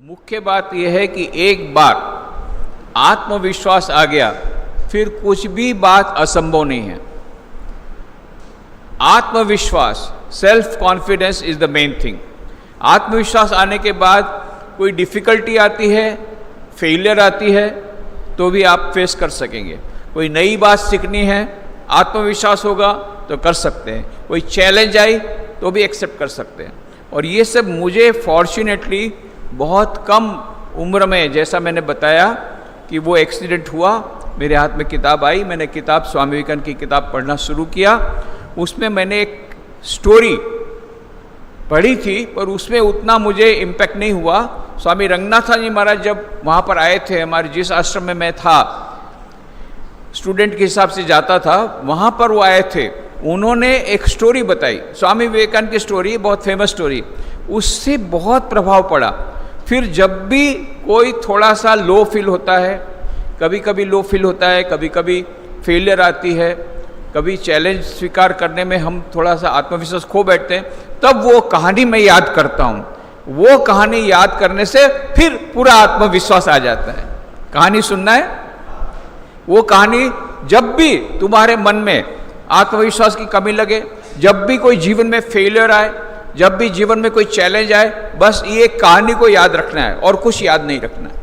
मुख्य बात यह है कि एक बार आत्मविश्वास आ गया फिर कुछ भी बात असंभव नहीं है। आत्मविश्वास, self confidence is the main thing. आत्मविश्वास आने के बाद कोई डिफ़िकल्टी आती है, फेलियर आती है, तो भी आप फेस कर सकेंगे। कोई नई बात सीखनी है, आत्मविश्वास होगा तो कर सकते हैं। कोई चैलेंज आई तो भी एक्सेप्ट कर सकते हैं। और ये सब मुझे फॉर्चुनेटली बहुत कम उम्र में, जैसा मैंने बताया कि वो एक्सीडेंट हुआ, मेरे हाथ में किताब आई, मैंने किताब स्वामी विवेकानंद की किताब पढ़ना शुरू किया। उसमें मैंने एक स्टोरी पढ़ी थी पर उसमें उतना मुझे इम्पैक्ट नहीं हुआ। स्वामी रंगनाथन जी महाराज जब वहाँ पर आए थे, हमारे जिस आश्रम में मैं था, स्टूडेंट के हिसाब से जाता था, वहाँ पर वो आए थे। उन्होंने एक स्टोरी बताई, स्वामी विवेकानंद की स्टोरी, बहुत फेमस स्टोरी। उससे बहुत प्रभाव पड़ा। फिर जब भी कोई थोड़ा सा लो फील होता है, कभी कभी लो फील होता है, कभी कभी फेलियर आती है, कभी चैलेंज स्वीकार करने में हम थोड़ा सा आत्मविश्वास खो बैठते हैं, तब वो कहानी मैं याद करता हूँ। वो कहानी याद करने से फिर पूरा आत्मविश्वास आ जाता है। कहानी सुनना है? वो कहानी, जब भी तुम्हारे मन में आत्मविश्वास की कमी लगे, जब भी कोई जीवन में फेलियर आए, जब भी जीवन में कोई चैलेंज आए, बस ये कहानी को याद रखना है और कुछ याद नहीं रखना है।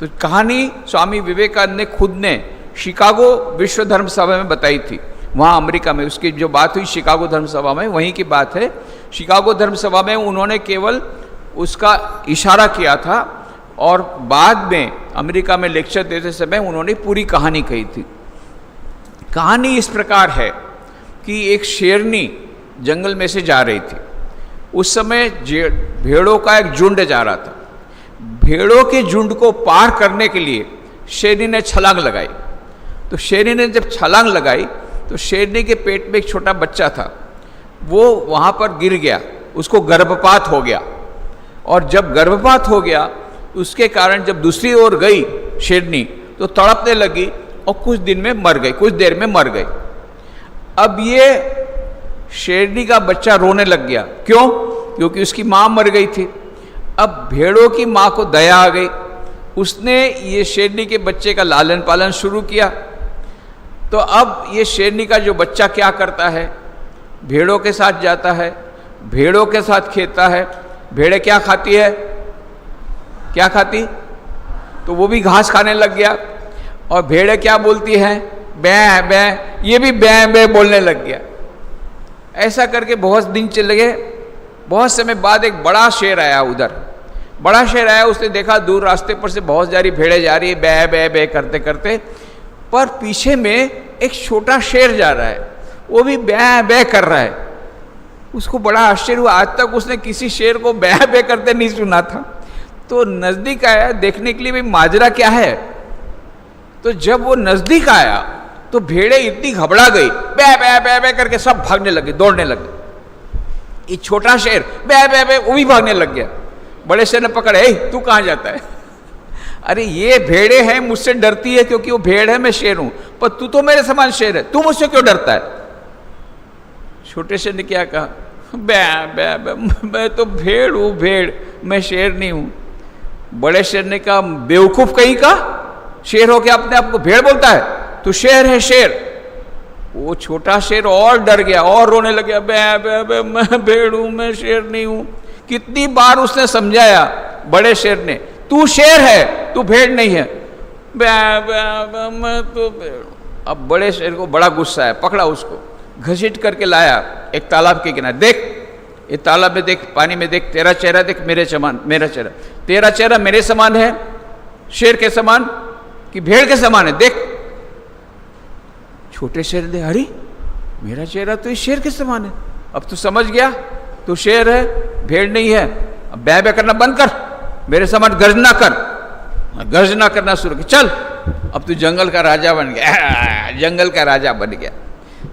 तो कहानी स्वामी विवेकानंद ने खुद ने शिकागो विश्व धर्म सभा में बताई थी, वहाँ अमेरिका में। उसकी जो बात हुई शिकागो धर्म सभा में, वहीं की बात है। शिकागो धर्म सभा में उन्होंने केवल उसका इशारा किया था और बाद में अमेरिका में लेक्चर देते समय उन्होंने पूरी कहानी कही थी। कहानी इस प्रकार है कि एक शेरनी जंगल में से जा रही थी। उस समय भेड़ों का एक झुंड जा रहा था। भेड़ों के झुंड को पार करने के लिए शेरनी ने छलांग लगाई। तो शेरनी ने जब छलांग लगाई तो शेरनी के पेट में एक छोटा बच्चा था, वो वहाँ पर गिर गया, उसको गर्भपात हो गया। और जब गर्भपात हो गया उसके कारण जब दूसरी ओर गई शेरनी तो तड़पने लगी और कुछ दिन में मर गई, कुछ देर में मर गई। अब ये शेरनी का बच्चा रोने लग गया। क्यों? क्योंकि उसकी माँ मर गई थी। अब भेड़ों की माँ को दया आ गई, उसने ये शेरनी के बच्चे का लालन पालन शुरू किया। तो अब ये शेरनी का जो बच्चा क्या करता है, भेड़ों के साथ जाता है, भेड़ों के साथ खेलता है। भेड़ें क्या खाती है? क्या खाती? तो वो भी घास खाने लग गया। और भेड़ें क्या बोलती हैं? बै बै। ये भी बै बै बोलने लग गया। ऐसा करके बहुत दिन चले गए। बहुत समय बाद एक बड़ा शेर आया उधर। बड़ा शेर आया, उसने देखा दूर रास्ते पर से बहुत सारी भेड़ें जा रही है बै बै बै करते करते, पर पीछे में एक छोटा शेर जा रहा है, वो भी बै बै कर रहा है। उसको बड़ा आश्चर्य हुआ, आज तक उसने किसी शेर को बै बै करते नहीं सुना था। तो नज़दीक आया देखने के लिए भाई माजरा क्या है। तो जब वो नज़दीक आया तो भेड़ें इतनी घबरा गई, बै बै बै बै करके सब भागने लगे, दौड़ने लगे। ये छोटा शेर बै बै बै वो भी भागने लग गया। बड़े शेर ने पकड़े, तू कहाँ जाता है? अरे ये भेड़ें हैं, मुझसे डरती है क्योंकि वो भेड़ है, मैं शेर हूं, पर तू तो मेरे समान शेर है, तू मुझसे क्यों डरता है? छोटे शेर ने क्या कहा? बै बै बै, मैं तो भेड़ हूं, भेड़, मैं शेर नहीं हूं। बड़े शेर ने कहा, बेवकूफ कहीं का, शेर हो के अपने आप को भेड़ बोलता है? तू शेर है, शेर। वो छोटा शेर और डर गया और रोने लग गया, बै बै बै, मैं भेड़ हूं, मैं शेर नहीं हूं। कितनी बार उसने समझाया बड़े शेर ने, तू शेर है, तू भेड़ नहीं है। बै बै बै, मैं तो भेड़। अब बड़े शेर को बड़ा गुस्सा है, पकड़ा उसको, घसीट करके लाया एक तालाब के किनारे। देख, ये तालाब में देख, पानी में देख, तेरा चेहरा देख, मेरे समान, मेरा चेहरा, तेरा चेहरा मेरे समान है, शेर के समान कि भेड़ के समान है, देख। छोटे शेर ने, अरे मेरा चेहरा तो इस शेर के समान है, अब तू समझ गया, तू शेर है, भेड़ नहीं है। अब बै बै करना बंद कर, मेरे समान गर्जना कर। गर्जना करना शुरू कर, चल अब तू जंगल का राजा बन गया, जंगल का राजा बन गया।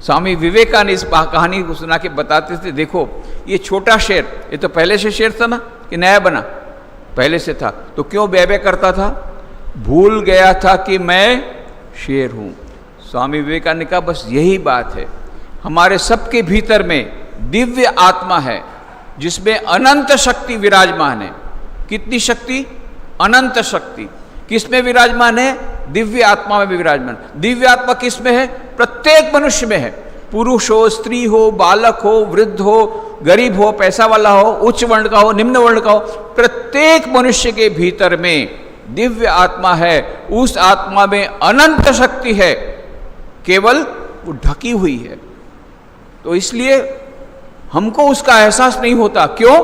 स्वामी विवेकानंद इस कहानी को सुना के बताते थे, देखो ये छोटा शेर, ये तो पहले से शेर था ना कि नया बना? पहले से था। तो क्यों बै बै करता था? भूल गया था कि मैं शेर हूं। स्वामी विवेकानंद ने कहा, बस यही बात है, हमारे सबके भीतर में दिव्य आत्मा है जिसमें अनंत शक्ति विराजमान है। कितनी शक्ति? अनंत शक्ति किसमें विराजमान है? दिव्य आत्मा में भी विराजमान। दिव्य आत्मा किसमें है? प्रत्येक मनुष्य में है। पुरुष हो, स्त्री हो, बालक हो, वृद्ध हो, गरीब हो, पैसा वाला हो, उच्च वर्ण का हो, निम्न वर्ण का हो, प्रत्येक मनुष्य के भीतर में दिव्य आत्मा है। उस आत्मा में अनंत शक्ति है, केवल वो ढकी हुई है। तो इसलिए हमको उसका एहसास नहीं होता। क्यों?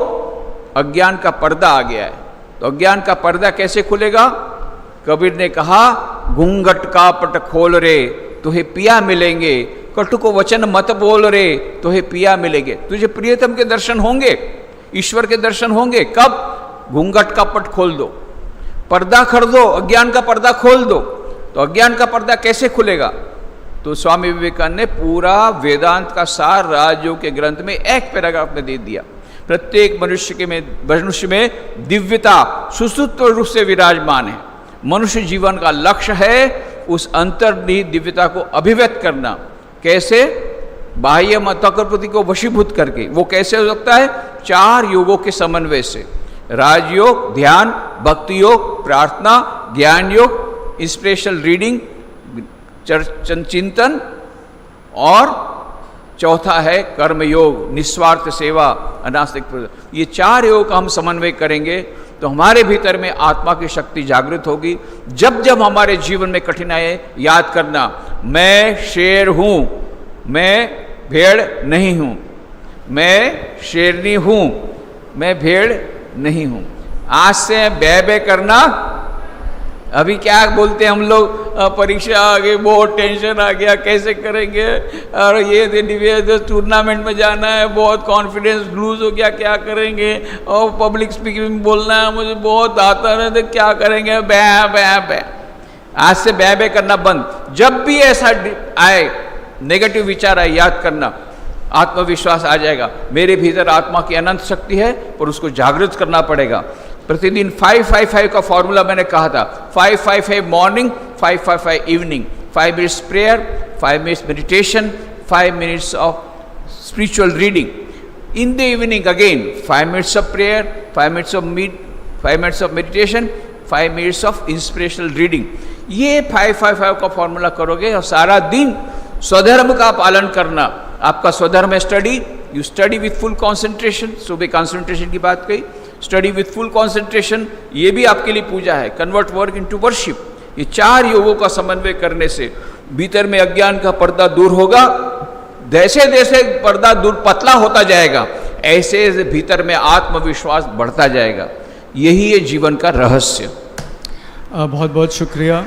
अज्ञान का पर्दा आ गया है। तो अज्ञान का पर्दा कैसे खुलेगा? कबीर ने कहा, घूंघट का पट खोल रे, तुहे पिया मिलेंगे, कटुक वचन मत बोल रे, तुहे पिया मिलेंगे। तुझे प्रियतम के दर्शन होंगे, ईश्वर के दर्शन होंगे। कब? घूंघट का पट खोल दो, पर्दा कर दो, अज्ञान का पर्दा खोल दो। तो अज्ञान का पर्दा कैसे खुलेगा? तो स्वामी विवेकानंद ने पूरा वेदांत का सार राजयोग के ग्रंथ में एक पैराग्राफ में दे दिया। प्रत्येक मनुष्य में दिव्यता सुसूत्र रूप से विराजमान है। मनुष्य जीवन का लक्ष्य है उस अंतर्निहित दिव्यता को अभिव्यक्त करना। कैसे? बाह्य मतप्रति को वशीभूत करके। वो कैसे हो सकता है? 4 योगों के समन्वय से। राजयोग, ध्यान, भक्ति योग, प्रार्थना, ज्ञान योग, इंस्पिरेशनल रीडिंग, चिंतन, और चौथा है कर्म योग, निस्वार्थ सेवा, अनास्तिक। ये 4 योग का हम समन्वय करेंगे तो हमारे भीतर में आत्मा की शक्ति जागृत होगी। जब जब हमारे जीवन में कठिनाई, याद करना, मैं शेर हूँ, मैं भेड़ नहीं हूँ, मैं शेरनी हूँ, मैं भेड़ नहीं हूँ। आज से बे बे करना। अभी क्या बोलते हैं हम लोग, परीक्षा आ गई, बहुत टेंशन आ गया, कैसे करेंगे, और ये टूर्नामेंट में जाना है, बहुत कॉन्फिडेंस लूज हो गया, क्या करेंगे, और पब्लिक स्पीकिंग बोलना है, मुझे बहुत आता है, तो क्या करेंगे, बै बै बै। आज से बै बै करना बंद। जब भी ऐसा आए, नेगेटिव विचार आए, याद करना, आत्मविश्वास आ जाएगा। मेरे भीतर आत्मा की अनंत शक्ति है, पर उसको जागृत करना पड़ेगा। प्रतिदिन 5-5-5 का फॉर्मूला मैंने कहा था। 5-5-5 morning, 5-5-5 evening, 5 minutes prayer, 5 minutes meditation, 5 minutes of spiritual reading. In the evening again, 5 minutes of prayer, 5 minutes of meditation, 5 minutes of inspirational reading. ये 5-5-5 का फॉर्मूला करोगे और सारा दिन स्वधर्म का पालन करना। आपका स्वधर्म है study. You study with full concentration. सुबह कॉन्सेंट्रेशन की बात कही, स्टडी विथ फुल कॉन्सेंट्रेशन, ये भी आपके लिए पूजा है। Convert work into worship. ये 4 योगों का समन्वय करने से भीतर में अज्ञान का पर्दा दूर होगा। जैसे जैसे पर्दा दूर पतला होता जाएगा, ऐसे भीतर में आत्मविश्वास बढ़ता जाएगा। यही है जीवन का रहस्य। बहुत बहुत शुक्रिया।